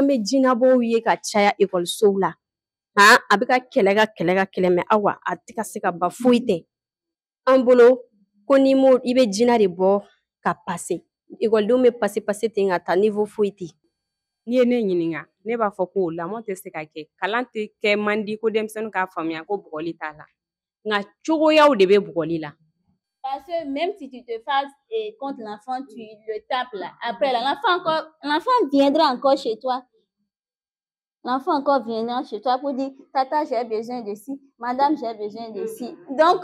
an bɛ jinɛbɔw ye ka caya ekɔlisow la a bɛ ka kɛlɛ mɛ awa a tɛ ka se ka ban foyi tɛ an bolo ko ni i bɛ jinɛ de bɔ ka pase ekɔlidenw bɛ pase ten ka taa niveau foyi tɛ n'i ye ne ɲininka ne b'a fɔ ko lamɔ tɛ se ka kɛ kalan tɛ kɛ man di ko denmisɛnninw k'a faamuya ko bugɔli t'a la nka cogoyaw de bɛ bugɔli la. Parce que même si tu te fasses contre l'enfant, tu le tapes là. Après, l'enfant viendra encore chez toi. L'enfant encore viendra chez toi pour dire, tata, j'ai besoin de ci, madame, j'ai besoin de ci. Donc,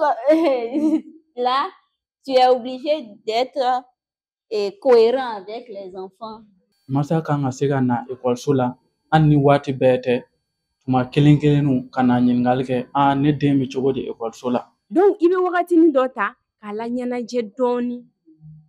là, tu es obligé d'être cohérent avec les enfants. Masa kan ka se ka na ekɔliso la hali ni waati bɛɛ tɛ tuma kelen ka na ɲininkali kɛ ne den bɛ cogo di ekɔliso la. Donc i bɛ wagatinin dɔ ta k'a la ɲɛnajɛ dɔɔni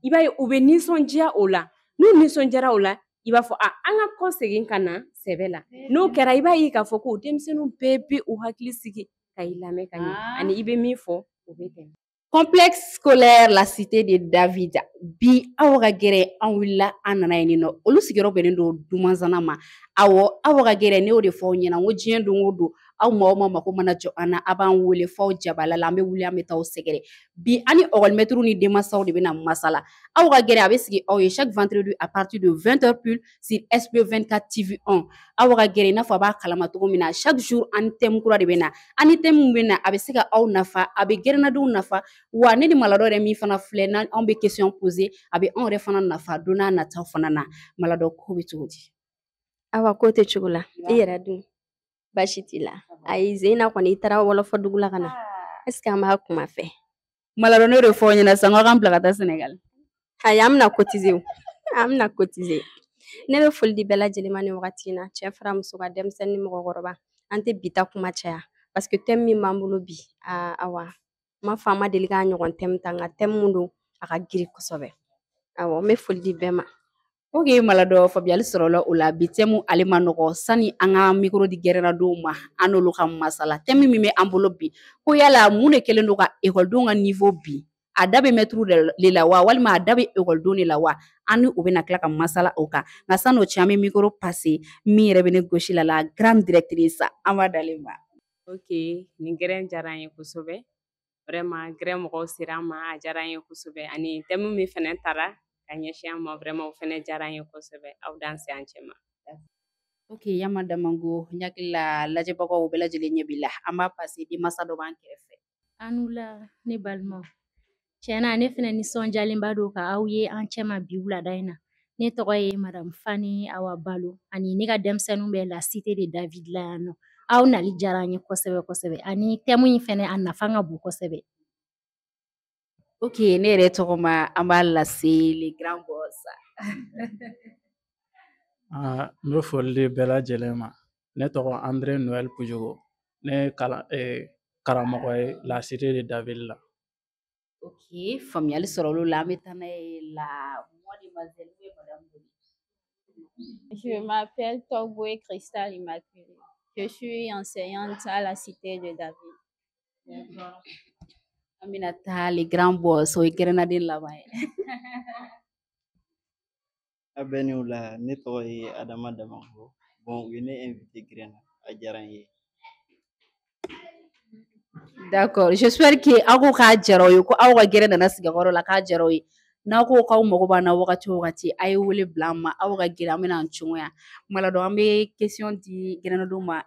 i b'a ye u bɛ nisɔndiya o la n'u nisɔndiyara o la i b'a fɔ an ka kɔ segin ka na sɛbɛ la n'o kɛra i b'a ye k'a fɔ ko denmisɛnninw bɛɛ bɛ u hakili sigi ka i lamɛn ka ɲɛ ani i bɛ min fɔ o bɛ tɛmɛ. Complexe scolaire la cité de David bi aw ka gɛrɛ an wulila an nana yen nɔ olu sigiyɔrɔ bɛnnen don Dumanzana ma awɔ aw ka gɛrɛ ne y'o de fɔ aw ɲɛna ko diɲɛ don o don aw maa o maa mako mana jɔ an na a b'an wele f'aw jabala la an bɛ wuli an bɛ taa aw sɛgɛrɛ bi ani école ni denmansaw de bɛna masala aw ka gɛrɛ a bɛ sigi aw ye chaque vendredi à partir de 20h pile sur SB24 TV1 aw ka gɛrɛ i n'a fɔ a b'a kalama cogo min na chaque jour ani thème kura de bɛ na ani thème min bɛ na a bɛ se ka aw nafa a bɛ gɛrɛnadenw nafa wa ne ni Maladɔ yɛrɛ min fana filɛ n'anw bɛ question poser a bɛ anw yɛrɛ fana nafa don n'a nataw fana na Maladɔ ko bɛ cogo di. Awa ko tɛ cogo la i yɛrɛ dun baasi t'i la ayi Zeyina kɔni i taara wɔlɔfɔ dugu la ka na est-ce que an b'a kuma fɛ. Maladɔ ne de fɔ ɲɛna sisan ko k'an bila ka taa Sénégal ayi an bɛna cotiser ne bɛ foli di bɛɛ lajɛlen ma ni wagati in na cɛ fara muso ka denmisɛnnin ni mɔgɔkɔrɔba an tɛ bi ta kuma caya parce que thème min b'an bolo bi awa ma fɔ an ma deli k'a ɲɔgɔn thème ta nka thème min don a ka girin kosɛbɛ awɔ n bɛ foli di bɛɛ ma. Ok Maladɔ faamuyali sɔrɔla o la bi thème ale ma nɔgɔ sani an ka micro di gɛrɛnadenw ma an n'olu ka masala thème min bɛ an bolo bi ko yala mun de kɛlen don ka ekɔlidenw ka niveau bi a da bɛ mɛtiriw de la wa walima a da bɛ ekɔlidenw de la wa an ni u bɛna tila ka masala o kan nka san'o cɛ an bɛ micro passer min yɛrɛ bɛ ne gosi la grande directrice an b'a d'ale ma. Ok nin gɛrɛn diyara an ye kosɛbɛ vraiment gɛrɛn mɔgɔw sera an ma a diyara an ye kosɛbɛ ani thème min fana tara ka ɲɛsin an ma vraiment o fana diyara an ye kosɛbɛ aw dan se an cɛ ma. Ok Yama Damango n hakili la lajɛbagaw bɛɛ lajɛlen ɲɛ b'i la an b'a passer denmansa dɔ b'an kɛrɛfɛ. Anu la ne balimaw tiɲɛna ne fana nisɔndiyalenba don ka aw ye an cɛ ma bi wulada in na ne tɔgɔ ye madame Fani Awa Balo ani ne ka denmisɛnninw bɛ la cité de David la yan nɔ aw nali diyara an ye kosɛbɛ kosɛbɛ ani thème in fana a nafa ka bon kosɛbɛ. Ok ne yɛrɛ tɔgɔ ma an b'a lase les grands boss. N bɛ foli di bɛɛ lajɛlen ma ne tɔgɔ André Noël Pujogo ne ye karamɔgɔ ye la cité de David la. Ok faamuyali sɔrɔ olu la an bɛ taa n'a ye la mademoiselle ou madame Boli. Je m'appelle Togboé Cristal Immaculée. Je suis enseignante à la cité de David. An bɛna taa les grands boss o ye gɛrɛnaden laban ye. A bɛ ni wula ne tɔgɔ ye Adama Damango bon u ye ne invité gɛrɛn na a diyara n ye. D'accord j'espère que aw ko k'a diyara aw ye ko aw ka gɛrɛ nana sigi yɔrɔ la k'a diyara aw ye n'aw ko k'aw mago b'an na wagati o wagati a ye wele bila an ma aw ka gɛrɛ an bɛna an cogoya Maladɔ an bɛ question di gɛrɛnadenw ma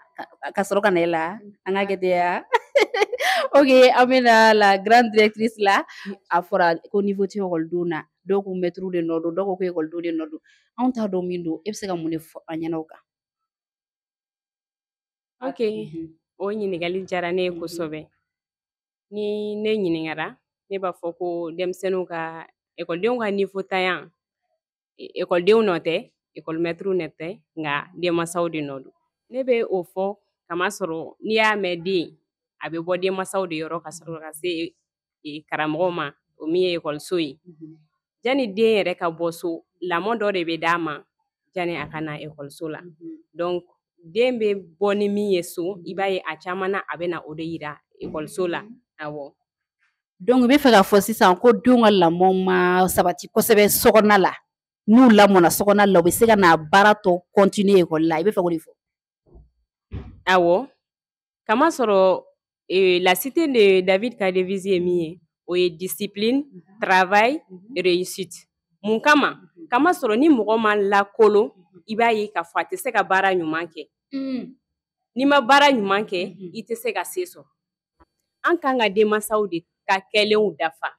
ka sɔrɔ ka na e la an ka kɛ ten ya. Ok an bɛna la grande directrice la a fɔra ko niveau tɛ ekɔlidenw na dɔw ko mɛtiriw de nɔ don dɔw ko ekɔlidenw de nɔ don anw t'a dɔn min don e bɛ se ka mun de fɔ an ɲɛna o kan. Ok o ɲininkali diyara ne ye kosɛbɛ ni ne ɲininkara ne b'a fɔ ko denmisɛnninw ka ekɔlidenw ka niveau tanya ekɔlidenw nɔ tɛ ekɔlimɛtiriw nɔ tɛ nka denmansaw de nɔ don ne bɛ o fɔ kamasɔrɔ n'i y'a mɛn den a bɛ bɔ denmansaw de yɔrɔ ka sɔrɔ ka se karamɔgɔw ma o min ye ekɔliso ye jani den yɛrɛ ka bɔ so lamɔ dɔ de bɛ d'a ma jani a ka na ekɔliso la donc den bɛ bɔ ni min ye so i b'a ye a caman na a bɛ na o de yira ekɔliso la awɔ. Donc i bɛ fɛ k'a fɔ sisan ko denw ka lamɔ ma sabati kosɛbɛ sokɔnɔna la n'u lamɔna so kɔnɔna la u bɛ se ka n'a baara tɔ continuer école la i bɛ fɛ k'o de fɔ. Awɔ, kamasɔrɔ la cité de David Kadevisi ye min ye o ye discipline, travail, réussite. Mun kama kamasɔrɔ ni mɔgɔ ma lakolon i b'a ye k'a fɔ a tɛ se ka baara ɲuman kɛ. N'i ma baara ɲuman kɛ i tɛ se ka se sɔrɔ. An kan ka denmansaw de ka kɛlenw dafa.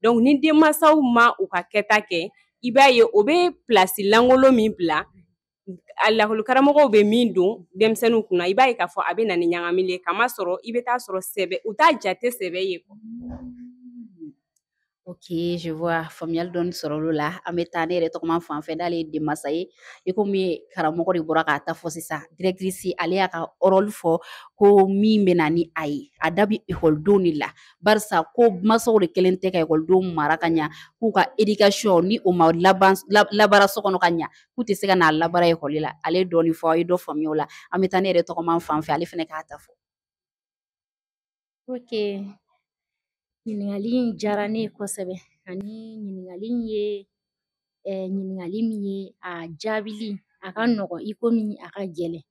Donc ni denmansaw ma u ka kɛta kɛ i b'a ye o bɛ place lankolon min bila a lakɔlikaramɔgɔw bɛ min don denmisɛnninw kunna i b'a ye k'a fɔ a bɛ na ni ɲagamili ye kamasɔrɔ i bɛ taa sɔrɔ sɛbɛ u t'a jate sɛbɛ ye. Ok, je vois. Faamuyali dɔɔni sɔrɔ olu la. An bɛ taa ne yɛrɛ tɔgɔma fan fɛ n'ale ye denmansa ye. I komi karamɔgɔ de bɔra k'a ta fɔ sisan. Directrice ale y'a ka rôle fɔ ko min bɛ na ni a ye. A da bɛ ekɔlidenw de la. Barisa ko mansaw de kelen tɛ ka ekɔlidenw mara ka ɲa k'u ka éducation ni o ma labara so kɔnɔ ka ɲa k'u tɛ se ka n'a labara ekɔli la. Ale ye dɔɔni fɔ a ye dɔ faamuya o la. An bɛ taa ne yɛrɛ tɔgɔma fan fɛ ale fana k'a ta fɔ. Ok, ɲininkali in diyara ne ye kosɛbɛ ani ɲininkali in ye ɲininkali min ye a jaabili a ka nɔgɔn i komi a ka gɛlɛn.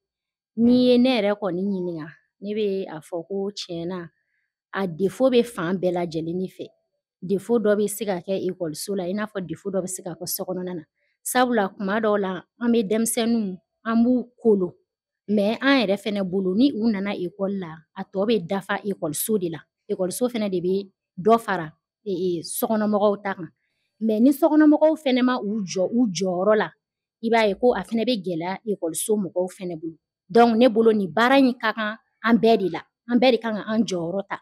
N'i ye ne yɛrɛ kɔni ɲininka ne bɛ a fɔ ko tiɲɛna a défaut bɛ fan bɛɛ lajɛlen de fɛ. Défaut dɔ bɛ se ka kɛ ekɔliso la i n'a fɔ défaut dɔ bɛ se ka kɛ sokɔnɔna na. Sabula tuma dɔw la an bɛ denmisɛnninw an b'u kolon mais an yɛrɛ fɛnɛ bolo ni u nana ekɔli la a tɔ bɛ dafa ekɔliso de la. Ekɔliso fɛnɛ de bɛ dɔ fara sokɔnɔmɔgɔw ta kan. Mais ni sokɔnɔmɔgɔw fɛnɛ ma u jɔ u jɔyɔrɔ la i b'a ye ko a fɛnɛ bɛ gɛlɛya ekɔliso mɔgɔw fɛnɛ bolo. Donc ne bolo nin baara in ka kan an bɛɛ de la. An bɛɛ de kan ka an jɔyɔrɔ ta.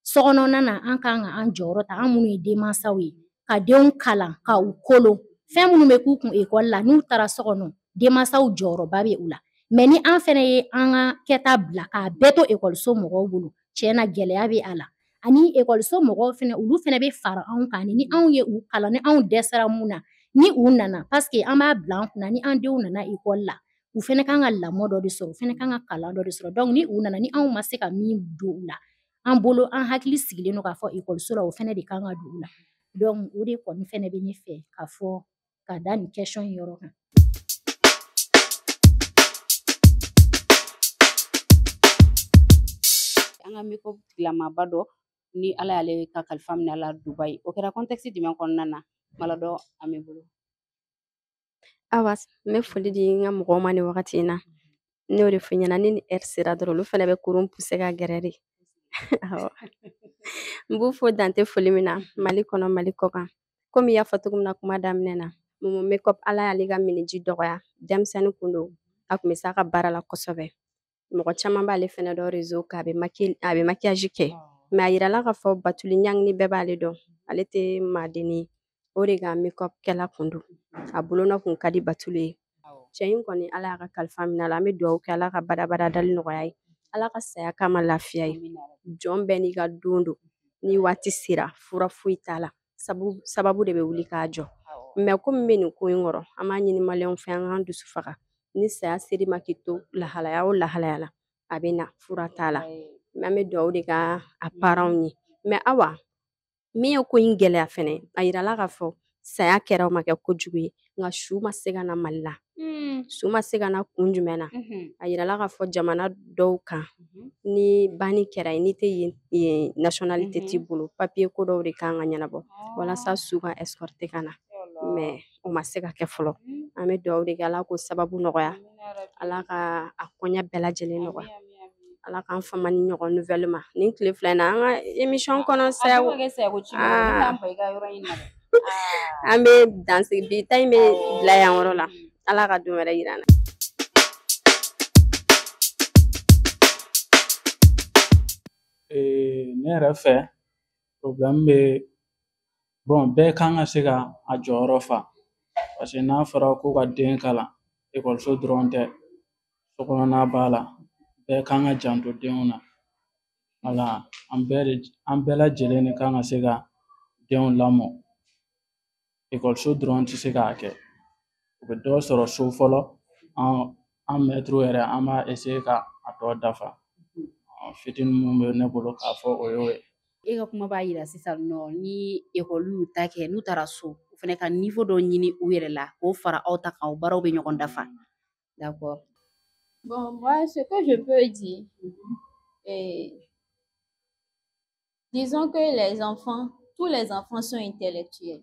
Sokɔnɔna na an kan ka an jɔyɔrɔ ta an minnu ye denmansaw ye ka denw kalan ka u kolon. Fɛn minnu bɛ k'u kun ekɔli la n'u taara so kɔnɔ denmansaw jɔyɔrɔba bɛ u la. Mais ni an fɛnɛ ye an ka kɛta bila k'a bɛɛ to ekɔliso mɔgɔw bolo tiɲɛna gɛlɛya bɛ a la. Ani ekɔliso mɔgɔw fɛnɛ olu fɛnɛ bɛ fara anw kan ni anw ye u kalan ni anw dɛsɛra mun na ni u nana parce que an b'a bila an kunna ni an denw nana ekɔli la u fɛnɛ kan ka lamɔ dɔ de sɔrɔ u fɛnɛ kan ka kalan dɔ de sɔrɔ. Donc ni u nana ni anw ma se ka min don u la an bolo an hakili sigilen don k'a fɔ ekɔliso la o fɛnɛ de kan ka don u la. Donc o de kɔni fɛnɛ bɛ ne fɛ ka fɔ ka da nin question in yɔrɔ kan. An ka makeup tigilamaba dɔ ni Ala y'ale ka kalifa minɛ a la Dubayi. O kɛra contexte jumɛn kɔnɔna na? Maladɔ an bɛ bolo. Awa n bɛ foli di n ka mɔgɔw ma nin wagati in na ne y'o de fɔ i ɲɛna ni heure sera dɔrɔn olu fɛnɛ bɛ kurun pousser ka gɛrɛ de. Awɔ n b'u fo dante foli min na Mali kɔnɔ Mali kɔkan komi i y'a fɔ cogo min na kuma daminɛ na Momo makeup Ala y'ale ka miniji dɔgɔya denmisɛnnin kun don a kun bɛ s'a ka baara la kosɛbɛ mɔgɔ caman b'ale fɛnɛ dɔn réseau kan a bɛ maquillage kɛ mais a yirala k'a fɔ Batuli ɲangini bɛɛ b'ale dɔn ale tɛ maadenni ye o de ka makeup kɛla kun don a bolonɔ kun ka di Batuli ye cɛ in kɔni Ala y'a ka kalifa minɛ a la an bɛ dugawu kɛ Ala ka badabada dali nɔgɔya ye Ala ka saya k'a ma lafiya ye jɔn bɛɛ n'i ka don don ni waati sera fura foyi t'a la sababu de bɛ wuli k'a jɔ mais komi bɛ nin ko in kɔrɔ an b'a ɲini maliyɛnw fɛ an k'an dusu faga ni saya ser'i ma k'i to lahalaya o lahalaya la a bɛ na fura t'a la mais an bɛ dugawu de k'a parents ye mais Awa min ye ko in gɛlɛya fɛnɛ a yirala k'a fɔ saya kɛra o ma kɛ kojugu ye nka su ma se ka na Mali la su ma se ka na kun jumɛn na a yirala k'a fɔ jamana dɔw kan ni banni kɛra yen n'i tɛ yen nationalité t'i bolo papier ko dɔw de kan ka ɲɛnabɔ walasa su ka escorter ka na mais o ma se ka kɛ fɔlɔ an bɛ dugawu de kɛ Ala k'o sababu nɔgɔya Ala ka a koɲɛ bɛɛ lajɛlen nɔgɔya Ala k'an fama ni ɲɔgɔn nouvelle ma nin tile fila in na an ka émission kɔnɔ an bɛ dansigi bi ta in bɛ bila yan yɔrɔ la Ala ka don wɛrɛ yira an na. Ne yɛrɛ fɛ problème bɛ bɛɛ kan ka se ka a jɔyɔrɔ fa parce que n'a fɔra ko ka den kalan ekɔliso dɔrɔn tɛ sokɔnɔna b'a la bɛɛ kan ka janto denw na wala an bɛɛ lajɛlen de kan ka se ka denw lamɔ ekɔliso dɔrɔn tɛ se k'a kɛ u bɛ dɔ sɔrɔ so fɔlɔ an maîtres yɛrɛ an b'a essayer ka a tɔ dafa fitinin mun bɛ ne bolo k'a fɔ o y'o ye. E ka kuma b'a yira sisan nɔ ni ekɔli y'u ta kɛ n'u taara so u fana ka niveau dɔ ɲini u yɛrɛ la k'o fara aw ta kan o baaraw bɛ ɲɔgɔn dafa. D'accord. Bon, moi, ce que je peux dire, disons que les enfants, tous les enfants sont intellectuels.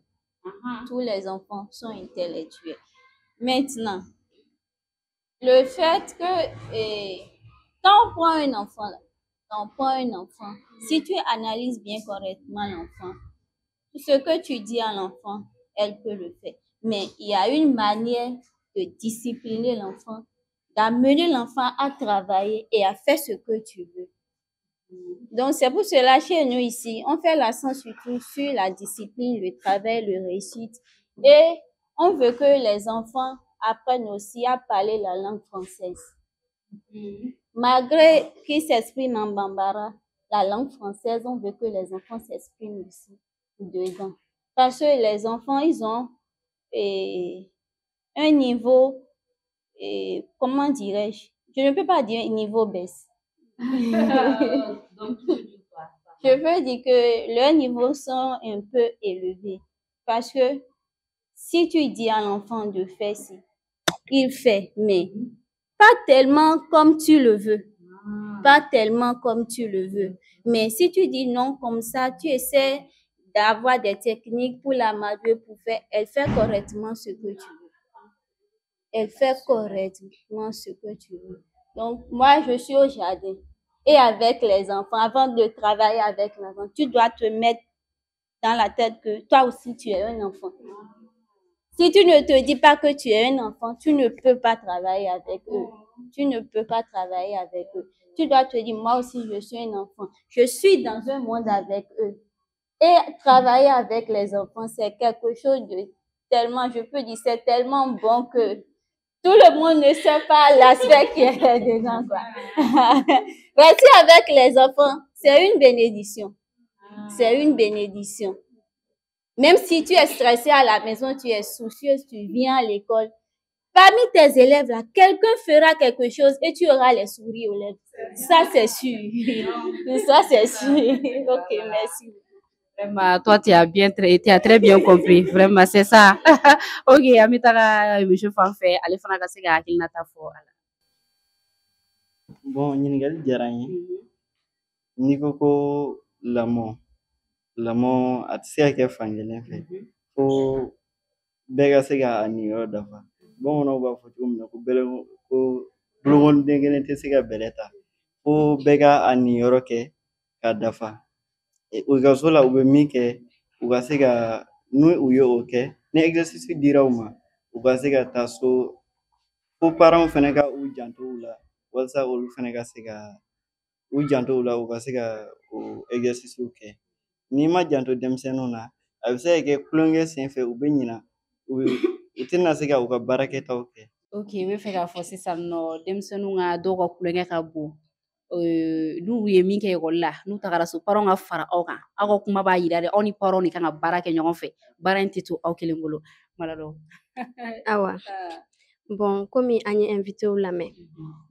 Tous les enfants sont intellectuels. Maintenant, le fait que quand on prend un enfant, si tu analyses bien correctement l'enfant, tout ce que tu dis à l'enfant, elle peut le faire. Mais il y a une manière de discipliner l'enfant, d'amener l'enfant à travailler et à faire ce que tu veux. Donc, c'est pour cela, chez nous ici, on fait l'accent surtout sur la discipline, le travail, le réussite. Et on veut que les enfants apprennent aussi à parler la langue française. Malgré qu'ils s'expriment en bambara, la langue française, on veut que les enfants s'expriment aussi dedans. Parce que les enfants, ils ont un niveau, comment dirais-je? Je ne peux pas dire un niveau baisse. Je veux dire que leurs niveaux sont un peu élevés. Parce que si tu dis à l'enfant de faire ci, il fait, mais pas tellement comme tu le veux. Pas tellement comme tu le veux. Mais si tu dis non comme ça, tu essaies d'avoir des techniques pour la madre pour faire, elle fait correctement ce que tu veux. Elle fait correctement ce que tu veux. Donc, moi, je suis au jardin. Et avec les enfants, avant de travailler avec l'enfant, tu dois te mettre dans la tête que toi aussi, tu es un enfant. Si tu ne te dis pas que tu es un enfant, tu ne peux pas travailler avec eux. Tu ne peux pas travailler avec eux. Tu dois te dire, moi aussi, je suis un enfant. Je suis dans un monde avec eux. Et travailler avec les enfants, c'est quelque chose de tellement, je peux dire, c'est tellement bon que tout le monde ne sait pas l'aspect qui est dedans, quoi. Rester avec les enfants, c'est une bénédiction. C'est une bénédiction. Même si tu es stressé à la maison, tu es soucieuse, tu viens à l'école, parmi tes élèves là, quelqu'un fera quelque chose et tu auras les sourires aux lèvres. Ça, c'est sûr. Ça, c'est sûr. Ok, merci. Vraiment, toi, tu as très bien compris. Vraiment, c'est ça. Ok, Amitara, monsieur Fanfé, allez faire un siga qu'il n'a pas fait. Bon, ɲininkali diyara n ye. N'i ko lamɔ a tɛ se ka kɛ fankelen fɛ fo bɛɛ ka se ka a niyɔrɔ dafa. Bamananw b'a fɔ cogo min na ko bolokoliden kelen tɛ se ka bɛlɛ ta fo bɛɛ ka a niyɔrɔ kɛ ka dafa. Ekɔliso la u bɛ min kɛ u ka se ka n'u u ye o kɛ ni exercice dira u ma u ka se ka taa so fo parents fɛnɛ ka u janto u la walasa olu fɛnɛ ka se ka u janto u la u ka se ka o exercice kɛ. N'i ma janto denmisɛnninw na a bɛ se ka kɛ kulonkɛ senfɛ u bɛ ɲina u tɛna se ka u ka baarakɛtaw kɛ. Ok, n bɛ fɛ k'a fɔ sisan nɔ denmisɛnninw ka dɔw ka kulonkɛ ka bon n'u ye min kɛ ekɔli la n'u tagara so parents ka fara aw kan aw ka kuma b'a yira de aw ni parents de kan ka baara kɛ ɲɔgɔn fɛ baara in tɛ to aw kelen bolo. Malado. Awa. Bon, komi an ye invité lamɛn.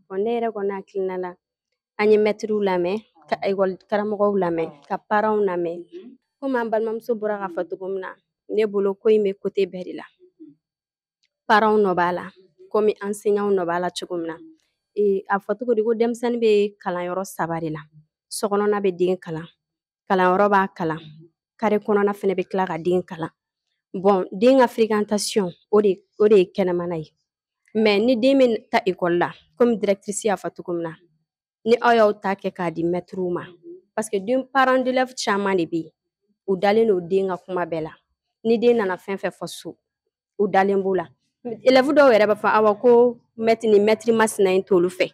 Bon, ne yɛrɛ kɔni hakilina la an ye maîtres lamɛn, ka école karamɔgɔw lamɛn, ka parents lamɛn. Komi an balimamuso bɔra k'a fɔ cogo min na, ne bolo ko in bɛ côté bɛɛ de la. Parents nɔ b'a la, komi enseignants nɔ b'a la cogo min na. A fɔ cogo di ko denmisɛnnin bɛ kalanyɔrɔ 3 de la. Sokɔnɔna bɛ den kalan, kalanyɔrɔ b'a kalan, carré kɔnɔna fɛnɛ bɛ tila ka den kalan. Bon, den ka fréquentation o de ye kɛnɛmana ye. Mais ni den bɛ ta école la, comme directrice y'a fɔ cogo min na, ni aw y'aw ta kɛ k'a di maîtres ma, parce que parents d'élèves caman de bɛ yen, u dalen don den ka kuma bɛɛ la. Ni den nana fɛn fɛn fɔ so, u dalen b'o la. Élèves dɔw yɛrɛ b'a fɔ awa ko ni maître masina in t'olu fɛ.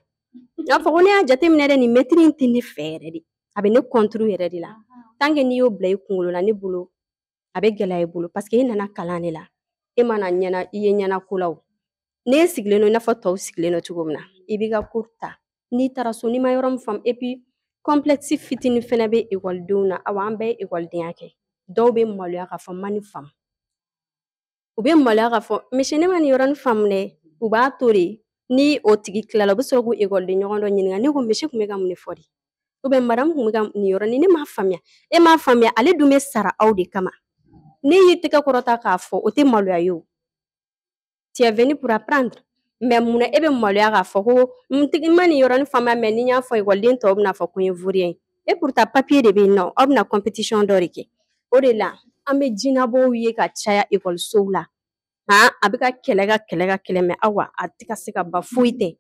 N'a fɔ ko ne y'a jateminɛ dɛ nin maître in tɛ ne fɛ yɛrɛ de, a bɛ ne contre yɛrɛ de la. Tant que n'i y'o bila i kunkolo la ne bolo a bɛ gɛlɛya i bolo parce que e nana kalan de la, e mana i ye ɲɛnako la o. Ne sigilen don i n'a fɔ tɔw sigilen don cogo min na, i b'i ka cours ta. N'i taara so n'i ma yɔrɔ min faamu et puis complexe fitinin fɛnɛ bɛ ekɔlidenw na, awa an bɛɛ ye ekɔlidenya kɛ. Dɔw bɛ maloya k'a fɔ ma nin faamu. U bɛ maloya k'a fɔ monsieur ne ma nin yɔrɔnin faamu dɛ, u b'a to de ni o tigi tilala u bɛ sɔrɔ k'u ekɔliden ɲɔgɔn dɔ ɲininka ne ko monsieur tun bɛ ka mun de fɔ de, ou bien madame tun bɛ ka nin yɔrɔnin ne m'a faamuya, e m'a faamuya ale dun bɛ sara aw de kama. n'i y'i tɛgɛ kɔrɔta k'a fɔ o tɛ maloya ye o. Tu es venu pour apprendre. Mais munna e bɛ maloya k'a fɔ ko n ma nin yɔrɔnin faamuya mais ni n y'a fɔ ekɔliden tɔw bɛna fɔ ko n ye vaurien ye. Et pourtant papier de bɛ yen nɔ aw bɛna compétition dɔ de kɛ. O de la an bɛ jinabɔw ye ka caya ekɔlisow la. A bɛ ka kɛlɛ mais awa a tɛ ka se ka ban foyi tɛ.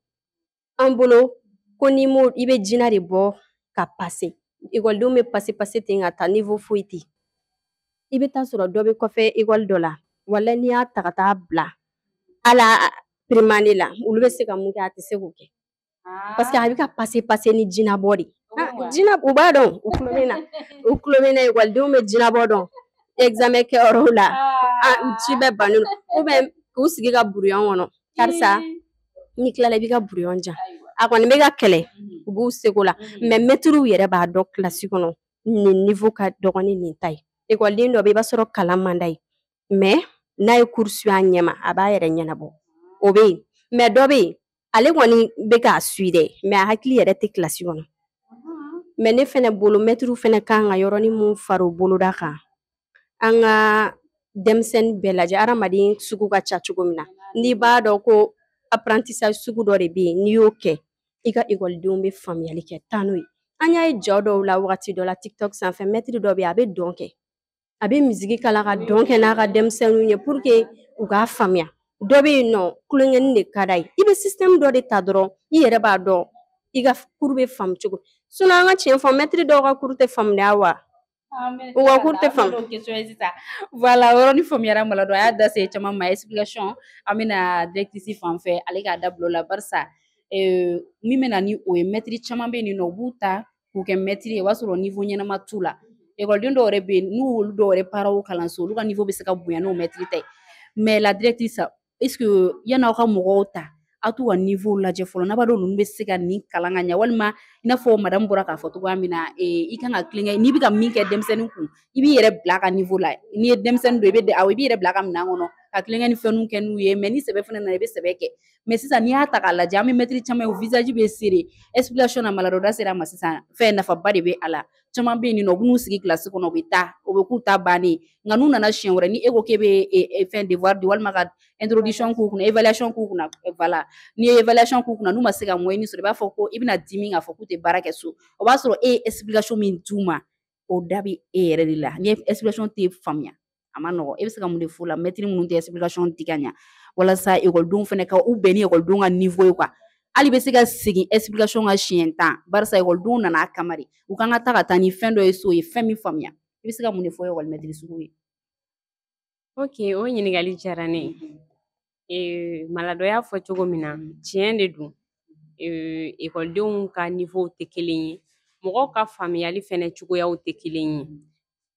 An bolo ko n'i m'o i bɛ jina de bɔ ka passer. Ekɔlidenw bɛ passer ten ka taa niveau foyi tɛ. I bɛ taa sɔrɔ dɔ bɛ kɔfɛ ekɔli dɔ la wala n'i y'a ta ka taa bila ala primane la olu bɛ se ka mun kɛ a tɛ se k'o kɛ. Parce que a bɛ ka passer ni jinabɔ de. Jina u b'a dɔn u tulo bɛ na ekɔlidenw bɛ jinabɔ dɔn examen kɛyɔrɔw la ci bɛɛ bannen don ou bien k'u sigi ka brouillon kɔnɔ karisa n'i tilala i b'i ka brouillon jan a kɔni bɛ ka kɛlɛ u b'u seko la mais maîtres yɛrɛ b'a dɔn classe kɔnɔ nin niveau ka dɔgɔ ni nin ta ye. Ekɔliden dɔ bɛ i b'a sɔrɔ kalan man d'a ye mais n'a ye cours suit a ɲɛma a b'a yɛrɛ ɲɛnabɔ o bɛ yen mais dɔ bɛ yen ale kɔni bɛ k'a suit dɛ mais a hakili yɛrɛ tɛ classe kɔnɔ. Mais ne fɛnɛ bolo maîtres fɛnɛ kan ka yɔrɔnin mun fara u boloda kan an ka denmisɛnnin bɛɛ lajɛ adamaden sugu ka ca cogo min na n'i b'a dɔn ko apprentissage sugu dɔ de bɛ yen n'i y'o kɛ i ka ekɔlidenw bɛ faamuyali kɛ taa n'o ye. An y'a ye jɔ dɔw la wagati dɔ la TikTok sanfɛ maître dɔ bɛ yen a bɛ dɔn kɛ a bɛ misiki kala ka dɔn kɛ n'a ka denmisɛnninw ye pour que u k'a faamuya. Dɔ bɛ yen nɔ kulonkɛni de ka d'a ye i bɛ système dɔ de ta dɔrɔn i yɛrɛ b'a dɔn i ka cours bɛ faamu cogo sinon an ka tiɲɛ fɔ maître dɔw ka cours tɛ faamuya wa u ka cours tɛ faamu. Voilà yɔrɔnin faamuyara Malado a y'a da se caman ma explication an bɛna directrice fan fɛ ale k'a da bila o la barisa min bɛna ni o ye maître caman bɛ yen nɔ u b'u ta k'u kɛ maître ye o b'a sɔrɔ niveau ɲɛnama t'u la. Ekɔliden dɔw yɛrɛ bɛ yen n'u olu dɔw yɛrɛ paraw kalanso olu ka niveau bɛ se ka bonya n'o maître ta ye mais la directrice est-ce que yan'aw ka mɔgɔw ta aw t'u ka niveau lajɛ fɔlɔ n'a b'a dɔn ninnu bɛ se ka nin kalan ka ɲɛ walima i n'a fɔ madame bɔra k'a fɔ cogoya min na i kan ka tilenkɛ n'i bɛ ka min kɛ denmisɛnnin kun i b'i yɛrɛ bila a ka niveau la n'i ye denmisɛnnin dɔ i b'i yɛrɛ bila a ka minɛn kɔnɔ ka tilenkɛ ni fɛnw kɛ n'u ye mais ni sɛbɛ fana nana i bɛ sɛbɛ kɛ mais sisan n'i y'a ta k'a lajɛ an bɛ maître caman ye o visage bɛ serré explication na Malado da sera a ma sisan fɛn nafaba de bɛ a la caman bɛ yen nɔ u b'u sigi classe kɔnɔ u bɛ taa o bɛ k'u ta bannen nka n'u nana siɲɛ wɛrɛ ni e ko k'e bɛ fɛn devoir di walima ka introduction k'u kunna évaluation k'u kunna voilà n'i ye évaluation k'u kunna n'u ma se ka moyenne sɔrɔ i b'a fɔ ko i bɛna dimi k'a fɔ k'u tɛ baara kɛ so o b'a sɔrɔ e ye explication min d'u ma o da bɛ e yɛrɛ de la ni explication tɛ faamuya a ma nɔgɔ e bɛ se ka mun de f'u la maître minnu tɛ explication di ka ɲɛ walasa ekɔlidenw fana ka u bɛn ni ekɔlidenw ka niveau ye quoi hali bɛ se ka segin explication ka siɲɛ 10 barisa ekɔlidenw nana a kama de u kan ka taa ka taa ni fɛn dɔ ye so ye fɛn min faamuya i bɛ se ka mun de fɔ ekɔli maître sugu ye. Ok o ɲininkali diyara ne ye Malado y'a fɔ cogo min na tiɲɛ de don ekɔlidenw ka niveau tɛ kelen ye mɔgɔw ka faamuyali fɛnɛ cogoyaw tɛ kelen ye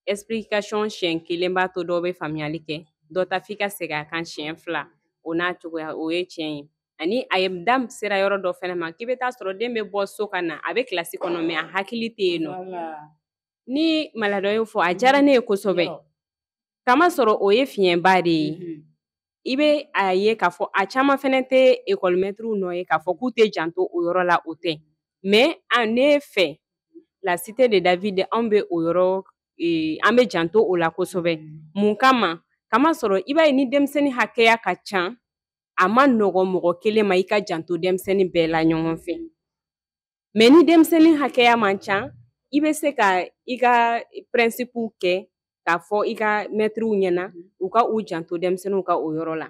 explication siɲɛ kelen b'a to dɔw bɛ faamuyali kɛ dɔ ta f'i ka segin a kan siɲɛ 2 o n'a cogoya o ye tiɲɛ ye ani a ye da sera yɔrɔ dɔ fɛnɛ ma k'i bɛ taa sɔrɔ den bɛ bɔ so ka na a bɛ kilasi kɔnɔ mais a hakili tɛ yen nɔ ni Malado y'o fɔ a diyara ne ye kosɛbɛ kamasɔrɔ o ye fiɲɛba de ye i bɛ a ye k'a fɔ a caman fɛnɛ tɛ ekɔli maîtres nɔ ye k'a fɔ k'u tɛ janto o yɔrɔ la o tɛ mais ne fɛ la cité de David anw bɛ o yɔrɔ an bɛ janto o la kosɛbɛ mun kama kamasɔrɔ i b'a ye ni denmisɛnnin hakɛya ka ca a ma nɔgɔ mɔgɔ kelen ma i ka janto denmisɛnnin bɛɛ la ɲɔgɔn fɛ mais ni denmisɛnnin hakɛya man ca i bɛ se ka i ka principe kɛ k'a fɔ i ka maîtres ɲɛna u ka u janto denmisɛnninw ka o yɔrɔ la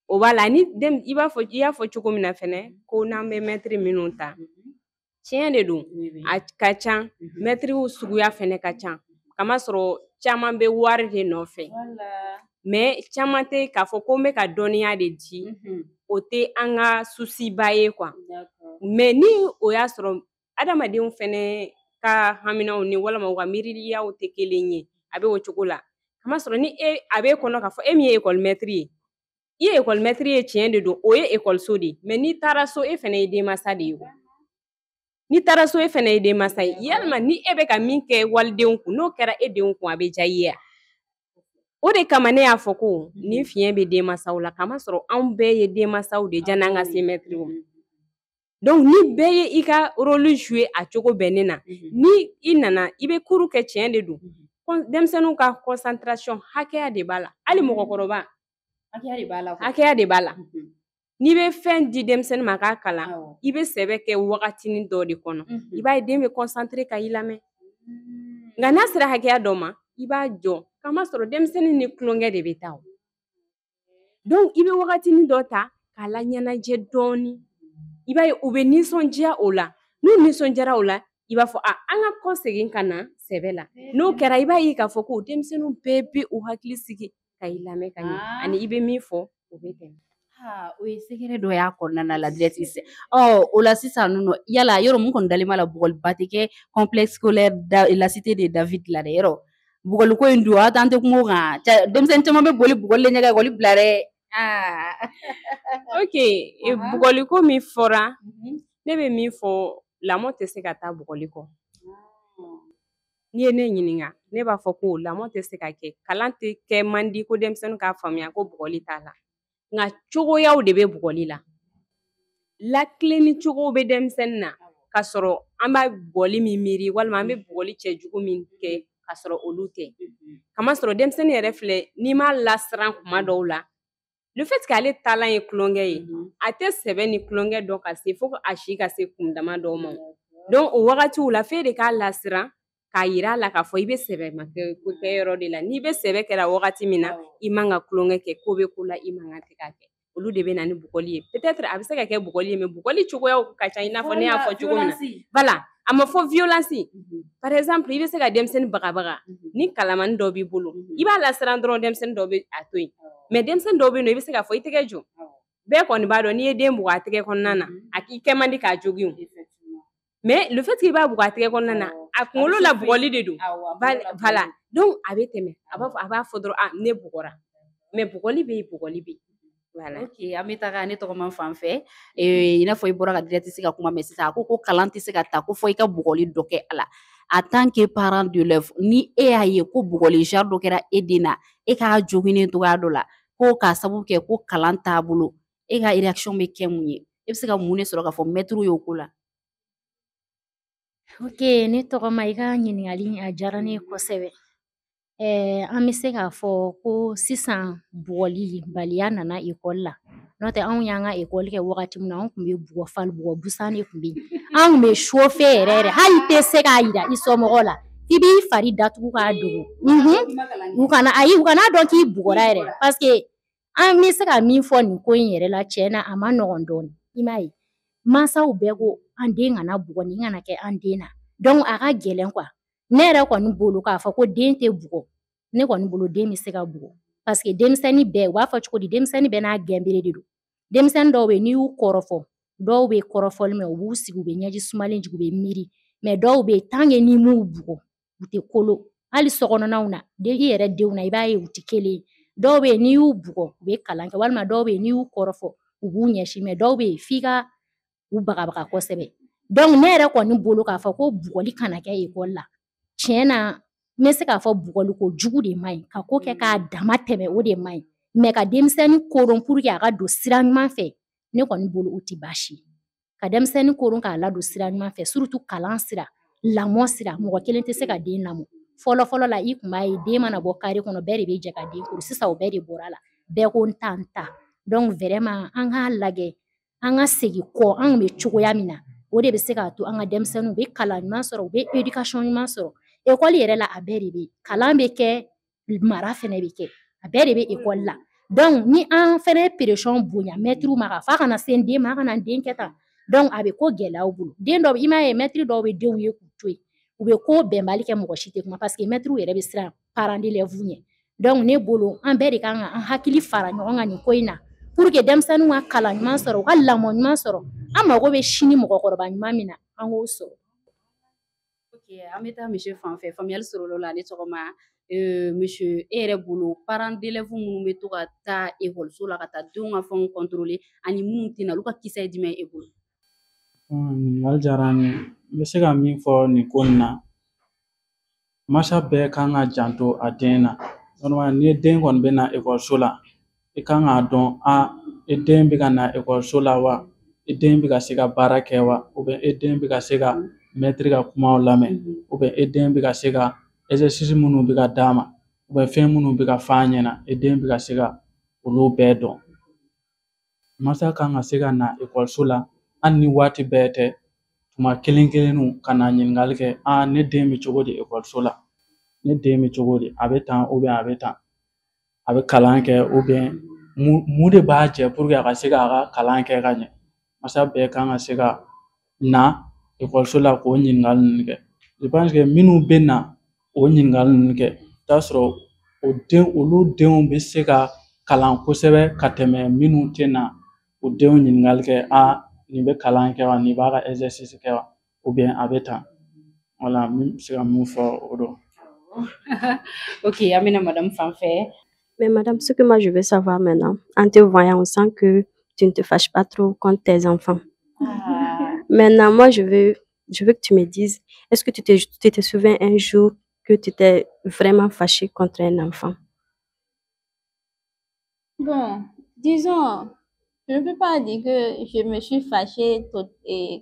o b'a la ni i y'a fɔ cogo min na fɛnɛ ko n'an bɛ maître minnu ta tiɲɛ de don a ka ca maîtres suguya fɛnɛ ka ca kamasɔrɔ caman bɛ wari de nɔfɛ mais caman tɛ k'a fɔ ko n bɛ ka dɔnniya de di o tɛ an ka susiba ye quoi mais ni o y'a sɔrɔ adamadenw fɛnɛ ka haminaw ni walima u ka miiriyaw tɛ kelen ye a bɛ o cogo la kamasɔrɔ ni a b'e kɔnɔ k'a fɔ e min ye ekɔli maître ye i ye ekɔli maître ye tiɲɛ de don o ye ekɔliso de ye mais n'i taara so e fɛnɛ ye denmansa de ye n'i taara so e fɛnɛ ye denmansa ye yalima ni e bɛ ka min kɛ walidenw kun n'o kɛra e denw kun a bɛ diya i ye o de kama ne y'a fɔ ko ni fiɲɛ bɛ denmansaw la kamasɔrɔ anw bɛɛ ye denmansaw de janni an ka se maître ma donc ni bɛɛ ye i ka rôle jouer a cogo bɛnnen na ni i nana i bɛ cours kɛ tiɲɛ de don denmisɛnninw ka concentration hakɛya de b'a la hali mɔgɔkɔrɔba hakɛya de b'a la n'i bɛ fɛn di denmisɛnnin ma k'a kalan i bɛ sɛbɛ kɛ wagatinin dɔ de kɔnɔ i b'a ye den bɛ concentré ka i lamɛn nka n'a sera hakɛya dɔ ma i b'a jɔ kamasɔrɔ denmisɛnnin ni tulonkɛ de bɛ taa o donc i bɛ wagatinin dɔ ta k'a la ɲɛnajɛ dɔɔni i b'a ye u bɛ nisɔndiya o la n'u nisɔndiyara o la i b'a fɔ an ka kɔ segin ka na sɛbɛ la n'o kɛra i b'a ye k'a fɔ ko denmisɛnninw bɛɛ bɛ u hakili sigi ka i lamɛn ka ɲɛ ani i bɛ min fɔ o bɛ tɛmɛ. O ye secret dɔ y'a kɔnɔna la directrice o la sisan nɔ yala yɔrɔ mun kɔni dalen b'a la bugɔliba tɛ kɛ complexe scolaire la cité de David la dɛ yɔrɔ bugɔliko in dun a t'an tɛ kuma o kan denmisɛnnin caman bɛ boli bugɔli le ɲɛ ka ekɔli bila dɛ. Ok bugɔliko min fɔra ne bɛ min fɔ lamɔ tɛ se ka taa bugɔli kɔ n'i ye ne ɲininka ne b'a fɔ ko lamɔ tɛ se ka kɛ kalan tɛ kɛ man di ko denmisɛnnin k'a faamuya ko bugɔli t'a la nka cogoyaw de bɛ bugɔli la lakilenni cogow bɛ denmisɛnnin na ka sɔrɔ an b'a bugɔli min miiri walima an bɛ bugɔli cɛjugu min kɛ ka sɔrɔ olu tɛ kamasɔrɔ denmisɛnnin yɛrɛ filɛ n'i m'a lasiran kuma dɔw la le fait que ale taalan ye tulonkɛ ye a tɛ sɛbɛ ni tulonkɛ dɔn ka se fo a si ka se kun dama dɔw ma donc o wagatiw la f'e de k'a lasiran k'a yira a la k'a fɔ i bɛ sɛbɛ ma kɛ yɔrɔ de la n'i bɛ sɛbɛ kɛra wagati min na i man ka tulonkɛ kɛ ko bɛ ko la i man ka tɛ k'a kɛ olu de bɛ na ni bugɔli ye peut-être a bɛ se ka kɛ bugɔli ye mais bugɔli cogoyaw ka ca i n'a fɔ ne y'a fɔ cogo min na voilà a ma fɔ violence par exemple i bɛ se ka denmisɛnnin bagabaga ni kalamani dɔ b'i bolo i b'a lasiran dɔrɔn denmisɛnnin dɔ bɛ a to yen mais denmisɛnnin dɔw bɛ yen nɔ i bɛ se k'a fɔ i tɛgɛ jɔ bɛɛ kɔni b'a dɔn n'i ye den bugɔ a tɛgɛ kɔnɔna na a k'i kɛ man di k'a jogin mais le fait que i b'a bugɔ a tɛgɛ kɔnɔna na a kunkolo la bugɔli de don voilà donc a bɛ tɛmɛ a b'a fɔ dɔrɔn ne bugɔra mais bugɔli bɛ yen bugɔli bɛ yen voilà. Ok an bɛ taga ne tɔgɔman fan fɛ i n'a fɔ i bɔra ka directrice ka kuma mɛn sisan a ko kalan tɛ se ka taa ko fɔ i ka bugɔli dɔ kɛ a la en tant que parent d'élève ni e y'a ye ko bugɔli genre dɔ kɛra e den na e k'a joginen togoya dɔ la ko k'a sababu kɛ ko kalan t'a bolo e ka réaction bɛ kɛ mun ye e bɛ se ka mun de sɔrɔ k'a fɔ maître y'o ko la. Ok ne tɔgɔma i ka ɲininkali a diyara ne ye kosɛbɛ an bɛ se k'a fɔ ko sisan bugɔli baliya nana ekɔli la n'o tɛ anw y'an ka ekɔli kɛ wagati min na an tun bɛ bugɔ fali bugɔ busan de tun bɛ yen an tun bɛ chauffer yɛrɛ yɛrɛ hali i tɛ se k'a yira i somɔgɔw la i b'i fari datugu k'a dogo u kana dɔn k'i bugɔra yɛrɛ parce que an bɛ se ka min fɔ nin ko in yɛrɛ la tiɲɛ na a ma nɔgɔn dɔɔnin i m'a ye mansaw bɛɛ ko an den kana bugɔ nin kana kɛ an den na donc a ka gɛlɛn quoi ne yɛrɛ kɔni bolo k'a fɔ ko den tɛ bugɔ ne kɔni bolo den bɛ se ka bugɔ parce que denmisɛnnin bɛɛ u b'a fɔ cogo di denmisɛnnin bɛɛ n'a gɛnbere de don denmisɛnnin dɔw bɛ yen n'i y'u kɔrɔfɔ dɔw bɛ kɔrɔfɔli mɛn u b'u sigi u bɛ ɲɛji sumalen jigin u bɛ miiri mais dɔw bɛ yen tant que n'i m'u bugɔ u tɛ kolo hali sokɔnɔnaw na i yɛrɛ denw na i b'a ye u tɛ kelen ye dɔw bɛ yen n'i y'u bugɔ u bɛ kalan kɛ walima dɔw bɛ yen n'i y'u kɔrɔfɔ u b'u ɲɛsin mais dɔw bɛ yen f'i ka u bagabaga kosɛbɛ donc ne yɛrɛ kɔni bolo k'a fɔ ko bugɔli kana kɛ ekɔli la tiɲɛ na n bɛ se k'a fɔ bugɔliko jugu de man ɲi ka ko kɛ k'a dama tɛmɛ o de man ɲi mais ka denmisɛnnin koron pour que a ka don sira ɲuman fɛ ne kɔni bolo o tɛ baasi ye ka denmisɛnnin koron k'a ladon sira ɲuman fɛ surtout kalan sira lamɔ sira mɔgɔ kelen tɛ se ka den lamɔ fɔlɔ la i tun b'a ye den mana bɔ kare kɔnɔ bɛɛ de bɛ jɛ ka den koro sisan o bɛɛ de bɔra la bɛɛ ko n ta donc vraiment an k'a lajɛ an ka segin kɔ an bɛ cogoya min na o de bɛ se k'a to an ka denmisɛnninw bɛ kalan ɲuman sɔrɔ u bɛ éducation ɲuman sɔrɔ ekɔli yɛrɛ la a bɛɛ de bɛ yen kalan bɛ kɛ mara fɛnɛ bɛ kɛ a bɛɛ de bɛ ekɔli la donc ni an fɛnɛ ye pression bonya maître ma k'a fɔ a kana se n den ma a kana n den kɛ tan donc a bɛ ko gɛlɛyaw bolo den dɔw i m'a ye maître dɔw bɛ denw ye k'u to yen u bɛ ko bɛnbali kɛ mɔgɔ si tɛ kuma parce que maître yɛrɛ bɛ siran parents d'élèves ɲɛ donc ne bolo an bɛɛ de kan ka an hakili fara ɲɔgɔn kan nin ko in na pour que denmisɛnninw ka kalan ɲuman sɔrɔ u ka lamɔ ɲuman sɔrɔ an mago bɛ sini mɔgɔkɔrɔba ɲuman min na an k'o sɔrɔ. Ok an bɛ taa monsieur fan fɛ faamuyali sɔrɔla o la ne tɔgɔma monsieur e yɛrɛ bolo parents d'élèves minnu bɛ to ka taa ekɔliso la ka taa denw ka fɛnw contrôler ani minnu tɛ na olu ka kisɛ ye jumɛn ye e bolo. Ɲininkali diyara n ye n bɛ se ka min fɔ nin ko in na mansa bɛɛ kan ka janto a den na normalement ni den kɔni bɛ na ekɔliso la i kan k'a dɔn e den bɛ ka na ekɔliso la wa e den bɛ ka se ka baara kɛ wa ou bien e den bɛ ka se ka maître ka kumaw lamɛn ou bien e den bɛ ka se ka exercice minnu bɛ ka d'a ma fɛn minnu bɛ ka f'a ɲɛna den bɛ ka se ka olu bɛɛ dɔn. Masa kan ka se ka na ekɔliso la hali ni waati bɛɛ tɛ, tuma kelen kelenninw ka na ɲininkali kɛ ne den bɛ cogo di ekɔliso la, ne den bɛ cogo di, a bɛ tan a bɛ tan, a bɛ kalan kɛ mun de b'a jɛ pour que a ka se k'a ka kalan kɛ ka ɲɛ. Masa bɛɛ kan ka se ka na ekɔliso la k'o ɲininkali ninnu kɛ. Je pense que minnu bɛ na o ɲininkali ninnu kɛ, i bɛ t'a sɔrɔ olu denw bɛ se ka kalan kosɛbɛ ka tɛmɛ minnu tɛ na o denw ɲininkali kɛ nin bɛ kalan kɛ wa, nin b'a ka exercice kɛ wa, a bɛ tan. Voilà, n bɛ se ka mun fɔ o don. Ok, an bɛna madame fan fɛ. Mais madame, ce que moi je veux savoir maintenant, en te voyant, on sent que tu ne te fâches pas trop contre tes enfants. Maintenant, moi je veux que tu me dises, est-ce que tu te souviens un jour que tu t'es vraiment fâché contre un enfant? Bon, disons, je ne peux pas dire que je me suis fâchée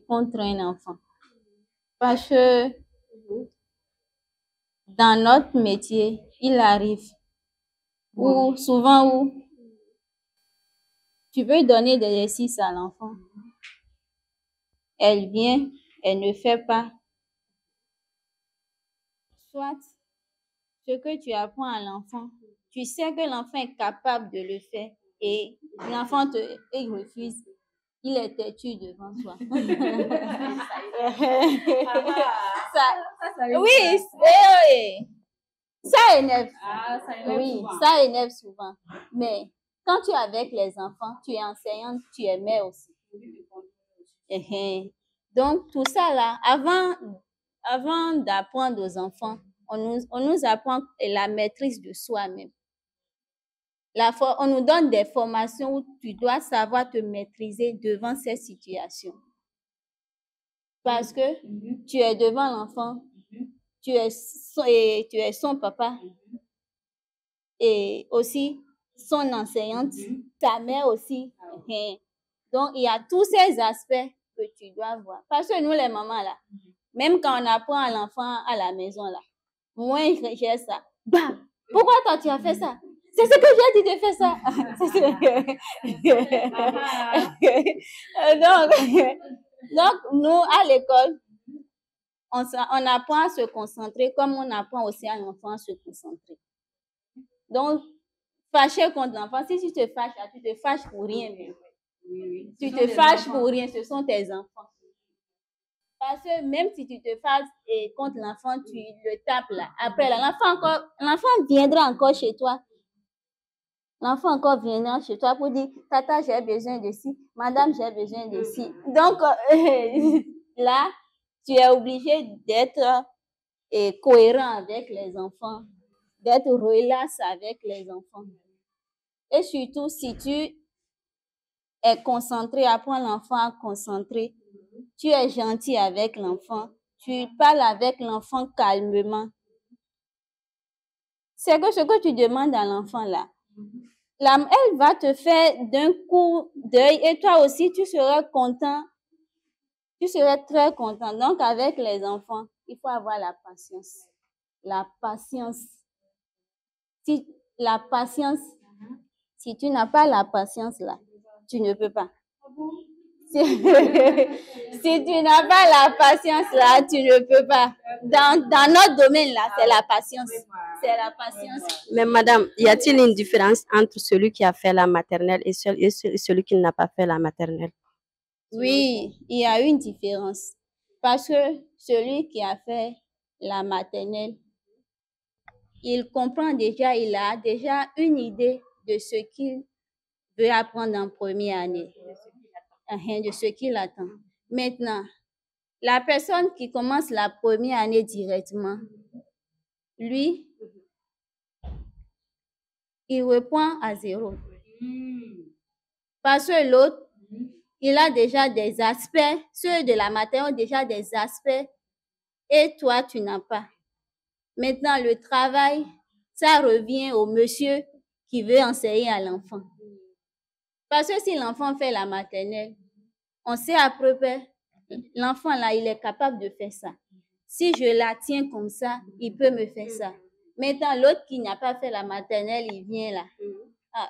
contre un enfant. Parce que dans notre métier, il arrive souvent où tu veux donner des exercices à l'enfant. Elle vient, elle ne fait pas. Soit ce que tu apprends à l'enfant, tu sais que l'enfant est capable de le faire et l'enfant il refuse. Il est têtu devant toi. Oui, ça énerve. Oui, ça énerve souvent. Mais quand tu es avec les enfants, tu es enseignante, tu es mère aussi. Donc, tout ça là, avant d'apprendre aux enfants, on nous apprend la maîtrise de soi-même. On nous donne des formations où tu dois savoir te maîtriser devant ces situations. Parce que tu es devant l'enfant, tu es son papa et aussi son enseignante, ta mère aussi. Donc, il y a tous ces aspects que tu dois voir. Parce que nous, les mamans, là, même quand on apprend à l'enfant à la maison, là, moi, je rejette ça. Bah, pourquoi toi, tu as fait ça? C'est ce que j'ai dit de faire ça. Donc, nous, à l'école, on apprend à se concentrer comme on apprend aussi à l'enfant à se concentrer. Donc, fâcher contre l'enfant, si tu te fâches, tu te fâches pour rien. Tu te fâches pour rien, ce sont tes enfants. Parce que même si tu te fâches contre l'enfant, tu le tapes là. Après, l'enfant viendra encore chez toi. L'enfant encore viendra chez toi pour dire, tata, j'ai besoin de ci, madame, j'ai besoin de ci. Donc, là, tu es obligé d'être cohérent avec les enfants, d'être relax avec les enfants. Et surtout, si tu es concentré, apprends l'enfant à concentrer, tu es gentil avec l'enfant, tu parles avec l'enfant calmement. C'est que ce que tu demandes à l'enfant là, elle va te faire d'un coup d'œil et toi aussi, tu seras content. Tu seras très content. Donc, avec les enfants, il faut avoir la patience. La patience. Si tu n'as pas la patience là, tu ne peux pas. Si tu n'as pas la patience là, tu ne peux pas. Dans notre domaine là, c'est la patience. C'est la patience. Mais madame, y a-t-il une différence entre celui qui a fait la maternelle et celui qui n'a pas fait la maternelle? Oui, il y a une différence. Parce que celui qui a fait la maternelle, il comprend déjà, il a déjà une idée de ce qu'il veut apprendre en première année, de ce qu'il attend. Maintenant, la personne qui commence la première année directement, lui, il reprend à zéro. Parce que l'autre, il a déjà des aspects, ceux de la maternelle ont déjà des aspects, et toi, tu n'as pas. Maintenant, le travail, ça revient au monsieur qui veut enseigner à l'enfant. Parce que si l'enfant fait la maternelle, on sait à peu près, l'enfant là, il est capable de faire ça. Si je la tiens comme ça, il peut me faire ça. Maintenant, l'autre qui n'a pas fait la maternelle, il vient là. Ah,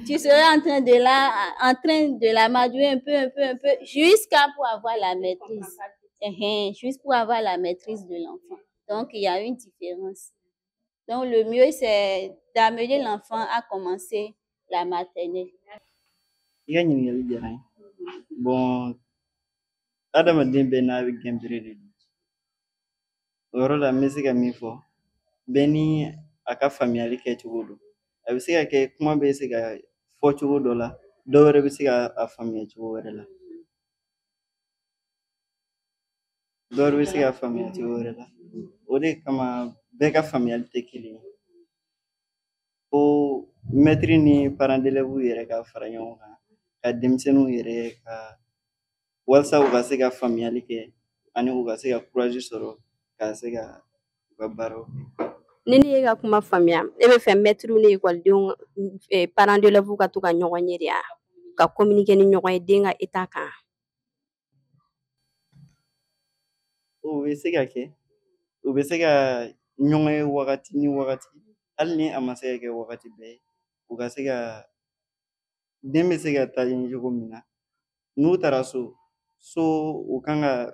tu seras en train de la madouer un peu, jusqu'à pour avoir la maîtrise. Juste pour avoir la maîtrise de l'enfant. Donc, il y a une différence. Donc, le mieux, c'est d'amener l'enfant à commencer la maternelle. I ka ɲininkali diyara n ye. Bon, adamaden bɛɛ n'a bɛ gɛnbere de don. O yɔrɔ la n bɛ se ka min fɔ, bɛɛ ni a ka faamuyali kɛcogo don. A bɛ se ka kɛ kuma bɛ se ka fɔ cogo dɔ la, dɔ wɛrɛ bɛ se ka a faamuya cogo wɛrɛ la. O de kama bɛɛ ka faamuyali tɛ kelen ye. Fo mɛtiri ni parents d'élèves yɛrɛ ka fara ɲɔgɔn kan, ka denmisɛnninw yɛrɛ ka walasa u ka se ka faamuyali kɛ ani u ka se ka courage sɔrɔ ka se ka u ka baaraw kɛ. Ni ne ye ka kuma faamuya e bɛ fɛ mɛtiriw ni ekɔlidenw parents d'élèves ka to ka ɲɔgɔn ye de ya ka communiquer ni ɲɔgɔn ye den ka état kan. O bɛ se ka kɛ, u bɛ se ka ɲɔgɔn ye wagati ni wagati, hali ni a ma se ka kɛ wagati bɛɛ ye, u ka se ka den bɛ se ka taa ɲɛ cogo min na, n'u taara so u kan ka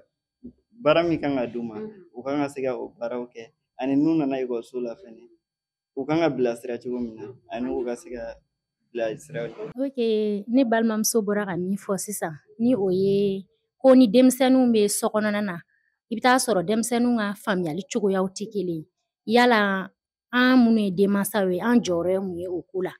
baara min kan ka d'u ma, u kan ka se ka o baaraw kɛ, ani n'u nana ekɔliso la fɛnɛ, u kan ka bilasira cogo min na, ani u ka se ka bilasira. Ok, ne balimamuso bɔra ka min fɔ sisan ni o ye ko ni denmisɛnninw bɛ sokɔnɔna na i bɛ taa sɔrɔ denmisɛnninw ka faamuyali cogoyaw tɛ kelen ye. Yala an minnu ye denmansaw ye an jɔyɔrɔ ye mun ye o ko la?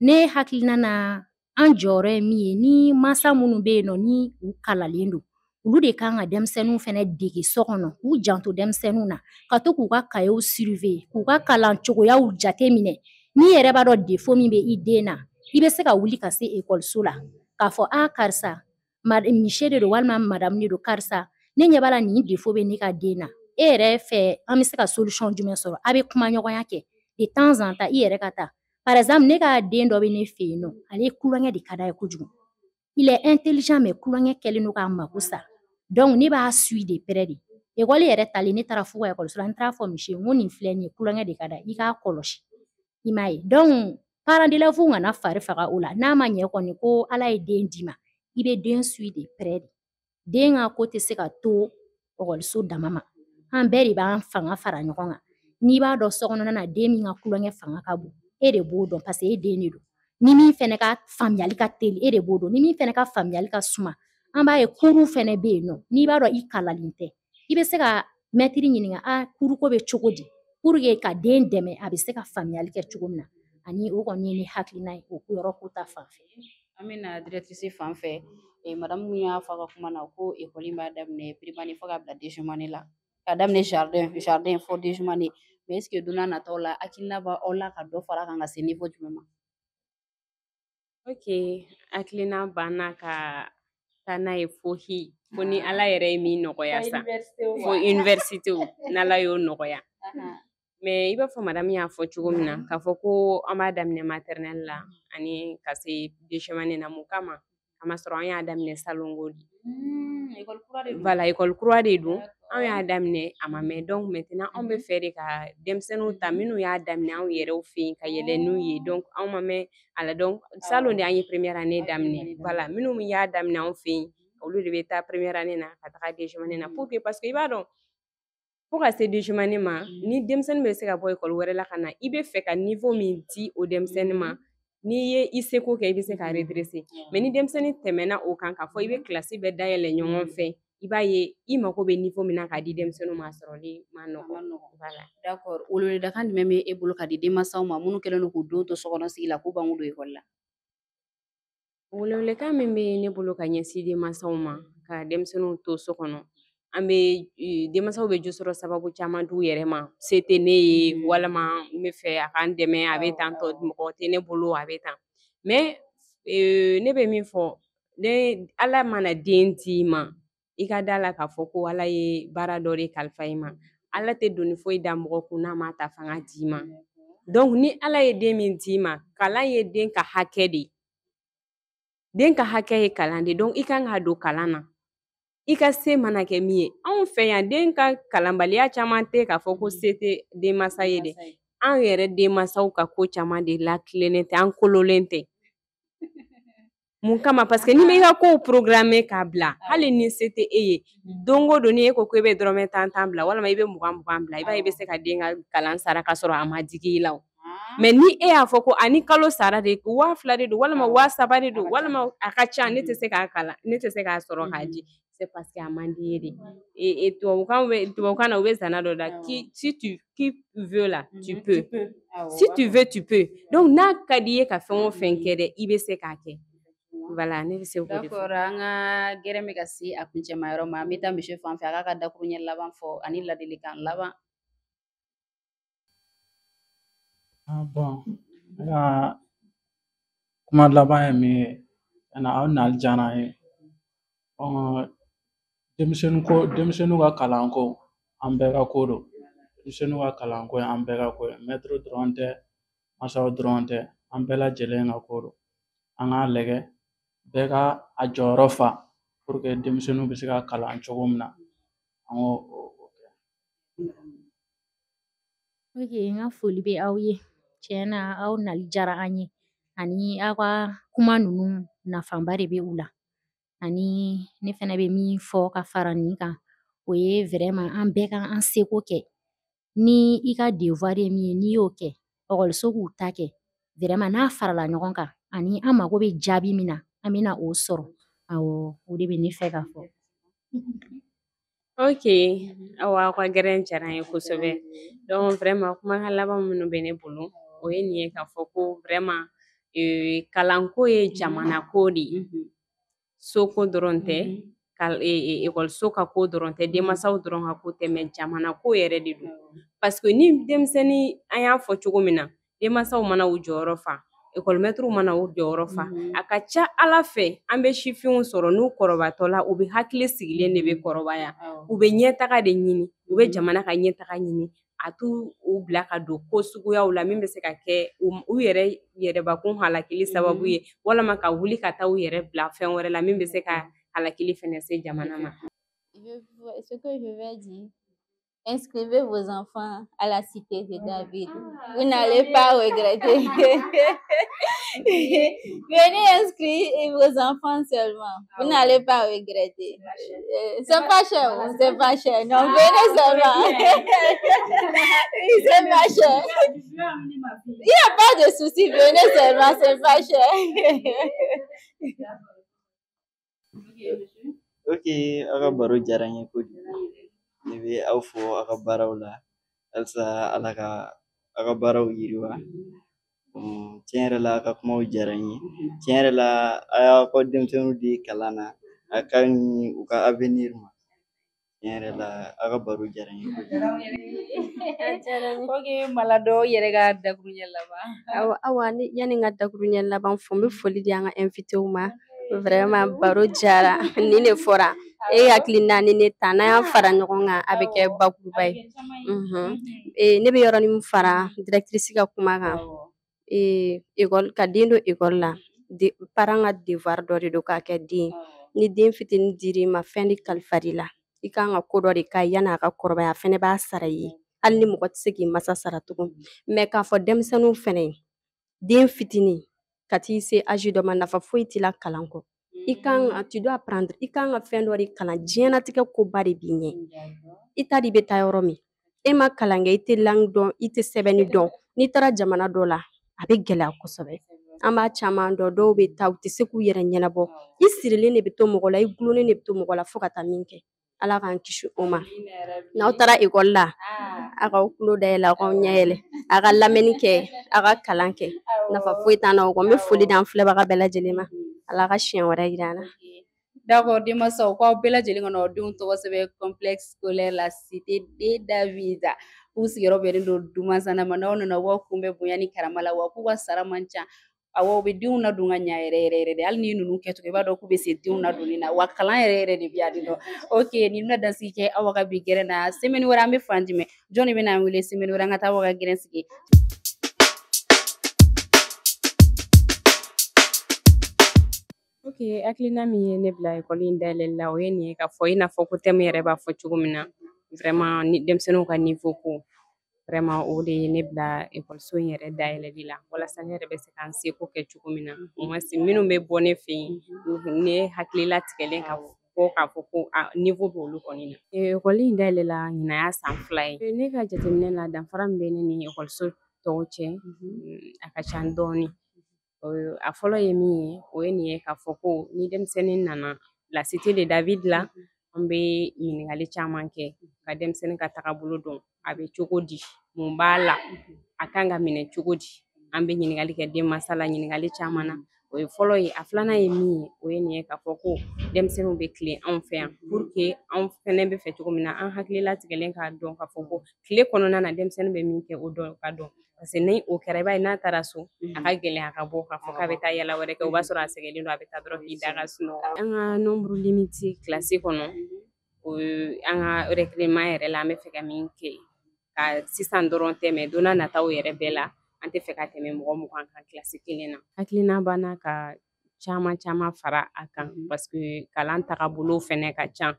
Ne hakilina na an jɔyɔrɔ ye min ye ni mansa minnu bɛ yen nɔ ni u kalalen don olu de kan ka denmisɛnninw fana dege so kɔnɔ k'u janto denmisɛnninw na ka to k'u ka kayew surveiller k'u ka kalan cogoyaw jate minɛ. N'i yɛrɛ b'a dɔn défaut min bɛ i den na i bɛ se ka wuli ka se ekɔliso la k'a fɔ karisa mise de don walima madamu de don, karisa ne ɲɛ b'a la nin défaut bɛ ne ka den na, e yɛrɛ fɛ an bɛ se ka solution jumɛn sɔrɔ? A bɛ kuma ɲɔgɔnya kɛ de temps en temps i yɛrɛ ka taa. Par exemple ne ka den dɔ bɛ ne fɛ yen nɔ ale kulonkɛ de ka d'a ye kojugu. Il est intelligent mais kulonkɛ kɛlen don k'a mako sa. Donc ne b'a suit de près de. Ekɔli yɛrɛ talen ne taara f'u ka ekɔliso la n taara fɔ mise ye n ko nin filɛ nin ye kulonkɛ de ka d'a ye i k'a kɔlɔsi. I m'a ye donc parents d'élèves kana fari faga o la n'a ma ɲɛ kɔni ko ala ye den d'i ma i bɛ den suit de près de. Den ka ko tɛ se ka to ekɔliso dama ma. An bɛɛ de b'an fanga fara ɲɔgɔn kan. N'i b'a dɔn sokɔnɔna na den min ka kulonkɛ fanga ka bon e de b'o dɔn parce que e den de don. Ni min fɛnɛ ka faamuyali ka teli e de b'o dɔn. Ni min fɛnɛ ka faamuyali ka suma an b'a ye cours fɛnɛ bɛ yen nɔ n'i b'a dɔn i kalalen tɛ i bɛ se ka mɛtiri ɲininka cours ko bɛ cogo di pour que ka den dɛmɛ a bɛ se ka faamuyali kɛ cogo min na. Ani o kɔni ye ne hakilina ye o yɔrɔ ko ta fanfɛ. An bɛna directrice fan fɛ madame mun y'a fɔ a ka kuma na ko ekɔli b'a daminɛ primaire fo ka bila deuxième la ka daminɛ jardin fo deuxième mais est ce que don n'a nataw la hakilina b'aw la ka dɔ fara kan ka se niveau jumɛn ma? Ok, hakilina banna ka taa n'a ye fo ni ala yɛrɛ ye min nɔgɔya sa fo université n'ala y'o nɔgɔya. Mais i b'a fɔ madame y'a fɔ cogo min na k'a fɔ ko an b'a daminɛ maternelle la ani ka se deuxième na mun kama kamasɔrɔ an y'a daminɛ salongo de. Voilà, école kura de don an y'a daminɛ a ma mɛn donc maintenant an bɛ fɛ de ka denmisɛnninw ta minnu y'a daminɛ anw yɛrɛw fɛ yen ka yɛlɛ n'u ye donc anw ma mɛn a la donc salon de an ye première année daminɛ. Voilà, minnu y'a daminɛ anw fɛ yen olu de bɛ taa première année na ka taga deuxième na pour que parce que i b'a dɔn fo ka se deuxième ma ni denmisɛnnin bɛ se ka bɔ école wɛrɛ la ka na i bɛ fɛ ka niveau min di o denmisɛnnin ma n'i ye i seko kɛ i bɛ se ka redresser mais ni denmisɛnnin tɛmɛna o kan k'a fɔ i bɛ kilasi bɛɛ dayɛlɛ ɲɔgɔn fɛ i b'a ye i mako bɛ niveau min na k'a di denmisɛnninw ma sɔrɔli ma nɔgɔn. Voilà. D'accord. Weleweledakan jumɛn bɛ e bolo ka di denmansaw ma minnu kɛlen don k'u denw to sokɔnɔsigi la k'u ban k'u don école la? Welewelekan min bɛ ne bolo ka ɲɛsin denmansaw ma ka denmisɛnninw to so kɔnɔ an bɛ denmansaw bɛ jo sɔrɔ sababu caman d'u yɛrɛ ma se tɛ ne ye walima n bɛ fɛ a ka n dɛmɛ a bɛ tan tɔ mɔgɔ tɛ ne bolo a bɛ tan mais ne bɛ min fɔ ala mana den d'i ma i ka da la k'a fɔ ko ala ye baara dɔ de kalifa i ma ala tɛ doni foyi da mɔgɔ kun n'a ma ta fanga d'i ma donc ni ala ye den min d'i ma kalan ye den ka hakɛ de ye den ka hakɛ ye kalan de donc i kan ka don kalan na i ka se mana kɛ min ye anw fɛ yan den ka kalanbaliya caman tɛ k'a fɔ ko se tɛ denmansa ye dɛ an yɛrɛ denmansaw ka ko caman de lakilennen tɛ an kololen tɛ mun kama parce que ni bɛ i ka kow programme k'a bila hali ni se tɛ e ye don o don ni e ko ko i bɛ dɔrɔmɛ 10 bila walima i bɛ 20 bila i b'a ye i bɛ se ka den ka kalan sara ka sɔrɔ a ma digi i la mais ni e y'a fɔ ko ani kalo sara de 2000 de don walima 3000 de don walima a ka ca ne tɛ se k'a kalan ne tɛ se k'a sɔrɔ k'a di c'est parce que a man di ye de tubabukan na u bɛ zana dɔ da si tu veux là tu peux si tu veux tu peux donc n'a ka di ye ka fɛn o fɛn kɛ dɛ i bɛ se k'a kɛ voilà ne bɛ se k'o de fɔ. D'accord an ka gɛrɛ bɛ ka se a kuncɛma yɔrɔ ma an bɛ taa monsieur fan fɛ a k'a ka dakuruɲɛ laban fɔ ani ladilikan laban. Bon, ne ka kuma laban ye min ye aw nali diyara an ye denmisɛnninw ka kalanko an bɛɛ ka ko don denmisɛnninw ka kalanko ye an bɛɛ ka ko ye maître dɔrɔn tɛ masaw dɔrɔn tɛ an bɛɛ lajɛlen ka ko don an k'a lajɛ bɛɛ ka a jɔyɔrɔ fa pour que denmisɛnninw bɛ se ka kalan cogo min na an k'o kɛ. Ok, n ka foli bɛ aw ye tiɲɛ na aw nali diyara an ye ani aw ka kuma ninnu nafaba de bɛ u la ani ne fana bɛ min fɔ ka fara nin kan o ye vraiment an bɛɛ ka an seko kɛ ni i ka devoir ye min ye n'i y'o kɛ ɔkɔliso k'u ta kɛ vraiment n'a farala ɲɔgɔn kan ani an mago bɛ jaabi min na an bɛna o sɔrɔ awɔ o de bɛ ne fɛ ka fɔ. Ok aw ka gɛrɛ diyara an ye kosɛbɛ donc vraiment kumakan laban minnu bɛ ne bolo o ye nin ye k'a fɔ ko vraiment kalanko ye jamana ko de ye soko dɔrɔn tɛ ekɔliso ka ko dɔrɔn tɛ denmansaw dɔrɔn ka ko tɛ mais jamana ko yɛrɛ de don parce que ni denmisɛnnin an y'a fɔ cogo min na denmansaw mana u jɔyɔrɔ fa école-maîtres mana u jɔyɔrɔ fa a ka ca ala fɛ an bɛ sifinw sɔrɔ n'u kɔrɔbatɔ la u bɛ hakili sigilen de bɛ kɔrɔbaya u bɛ ɲɛtaga de ɲini u bɛ jamana ka ɲɛtaga ɲini a t'u bila ka don ko suguyaw la min bɛ se ka kɛ u yɛrɛ yɛrɛbakun halakili sababu ye walima ka wuli ka taa u yɛrɛ bila fɛn wɛrɛ la min bɛ se ka halakili fɛnɛ se jamana ma. Ce que je vais dire, inscrivez vos enfants à la cité de David. Vous n'allez pas regretter. Venez inscrire vos enfants seulement. Vous n'allez pas regretter. C'est pas cher, c'est pas cher. Non, venez seulement. C'est pas cher. Il n'y a pas de souci, venez seulement, c'est pas cher. Ok, aw ka baro diyara n ye kojugu. Ne bɛ aw fo aw ka baaraw la halisa ala ka aw ka baaraw yiriwa. Tiɲɛ yɛrɛ la aw ka kumaw diyara n ye tiɲɛ yɛrɛ la a y'aw ka denmisɛnninw di kalan na a ka ɲi u ka avenir ma tiɲɛ yɛrɛ la aw ka baro diyara n ye kojugu. Ok mala dɔ yɛrɛ ka dakuruɲɛ laban. Awa yani n ka dakuruɲɛ laban fɔ n bɛ foli di an ka invitew ma vraiment baro diyara nin de fɔra e hakilina ni ne ta n'an y'an fara ɲɔgɔn kan a bɛ kɛ bakuruba ye ne bɛ yɔrɔnin min fara directrice ka kuma kan ka den don école la parent ka devoir dɔ de don k'a kɛ den ni den fitinin dir'i ma fɛn de kalifar'i la i kan ka ko dɔ de k'a ye yan'a ka kɔrɔbaya a fɛnɛ b'a sara i ye hali ni mɔgɔ tɛ se k'i masa sara tugun mais k'a fɔ denmisɛnninw fɛnɛ den fitinin ka t'i se âge dɔ ma nafa foyi t'i la kalan kɔ tu dois apprendre i kan ka fɛn dɔ de kalan diɲɛnatigɛ koba de b'i ɲɛ i t'a di i bɛ taa yɔrɔ min e ma kalan kɛ i tɛ langue dɔn i tɛ sɛbɛnni dɔn n'i taara jamana dɔ la a bɛ gɛlɛya kosɛbɛ an b'a caman dɔn dɔw bɛ taa u tɛ se k'u yɛrɛ ɲɛnabɔ i sirilen de bɛ to mɔgɔ la i gulonnen de bɛ to mɔgɔ la fo ka taa min kɛ ala k'an kisi o ma n'aw taara école la a k'aw tulo dayɛlɛ a k'aw ɲɛ yɛlɛ a ka lamɛnni kɛ a ka kalan kɛ nafa foyi t'an na o kɔ n bɛ foli di an filɛbaga bɛɛ lajɛlen ma ala ka siɲɛ wɛrɛ jira an na. D'accord denmansaw k'aw bɛɛ lajɛlen ka n'aw denw tɔgɔ sɛbɛn complexe scolaire la cité de David k'u sigiyɔrɔ bɛnnen don Dumansana ma n'aw nana aw kunbɛn bonya ni karama la wa k'u ka sara man ca awɔ u bɛ denw ladon ka ɲa yɛrɛ yɛrɛ yɛrɛ de hali ni ninnu kɛcogo i b'a dɔn k'u bɛ se denw ladonni na wa kalan yɛrɛ yɛrɛ de bɛ yan nɔ ok nin bɛna dansigi kɛ aw ka bi gɛrɛ na semaine wɛrɛ an bɛ fan jumɛn jɔn de bɛna an wele semaine wɛrɛ an ka taa aw ka gɛrɛ sigi. Ok, hakilina min ye ne bila ekɔli in dayɛlɛli la o ye nin ye k'a fɔ i n'a fɔ ko thème yɛrɛ b'a fɔ cogo min na vraiment ni denmisɛnninw ka niveau ko vraiment o de ye ne bila ekɔliso in yɛrɛ dayɛlɛli la walasa ne yɛrɛ bɛ se ka n seko kɛ cogo min na au moins minnu bɛ bɔ ne fɛ yen ne hakilila tigɛlen ka bɔ k'a fɔ ko niveau bɛ olu kɔni na ekɔli in dayɛlɛla ɲinan y'a san 2 ye ne ka jateminɛ la danfara min bɛ ne ni ekɔliso tɔw cɛ a ka ca dɔɔni a fɔlɔ ye min ye o ye nin ye k'a fɔ ko ni denmisɛnnin nana la cité de David la an bɛ ɲininkali caman kɛ ka denmisɛnnin ka tagabolo dɔn a bɛ cogo di mun b'a la a kan ka minɛ cogo di an bɛ ɲininkali kɛ denmansa la ɲininkali caman na o ye fɔlɔ ye a filanan ye min ye o ye nin ye k'a fɔ ko denmisɛnninw bɛ tile anw fɛ yan pour que anw fɛnɛ bɛ fɛ cogo min na an hakilila tigɛlen k'a dɔn k'a fɔ ko tile kɔnɔna na denmisɛnnin bɛ min kɛ o dɔn ka dɔn parce que ni o kɛra i b'a ye n'a taara so a ka gɛlɛn a ka bɔ k'a fɔ k'a bɛ taa yala wɛrɛ kɛ o b'a sɔrɔ a sɛgɛnnen don a bɛ taa dɔrɔn k'i da ka sunɔgɔ an ka nombre limite classe kɔnɔ o ye an ka recrutement yɛrɛ la an bɛ fɛ ka min kɛ ka sisan dɔrɔn tɛ mais donna nataw yɛrɛ bɛɛ la an tɛ fɛ ka tɛmɛ mɔgɔ 20 kan classe kelen na hakilina banna ka caman fara a kan parce que kalan tagabolo fɛnɛ ka ca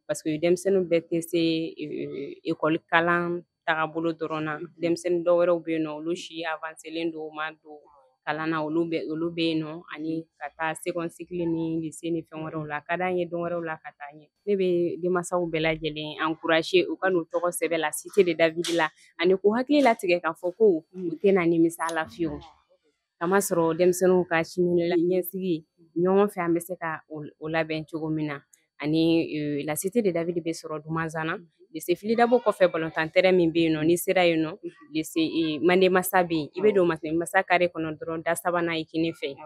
parce que denmisɛnninw bɛɛ tɛ se école kalan tagabolo dɔrɔn na denmisɛnnin dɔwɛrɛw bɛ yen nɔ olu si avancelen don u ma don kalan na olu bɛ yen nɔ ani ka taa second cycle ni lycée ni fɛn wɛrɛw la a ka d'an ye don wɛrɛw la ka taa ɲɛ ne bɛ denmansaw bɛɛ lajɛlen encourager u ka n'u tɔgɔ sɛbɛn la cité de David la ani k'u hakili latigɛ k'a fɔ ko u tɛna nimisa a la fiyewu kamasɔrɔ denmisɛnninw ka sini ɲɛsigi ɲɔgɔn fɛ an bɛ se ka o labɛn cogo min na ani la cité de David bɛ sɔrɔ Dumanzana lycée Filidabo kɔfɛ balontan terrain min bɛ yen nɔ n'i sera yen nɔ lycée Mandemasa bɛ yen i bɛ don Mandemasa carré kɔnɔ dɔrɔn da 3nan i kinin fɛ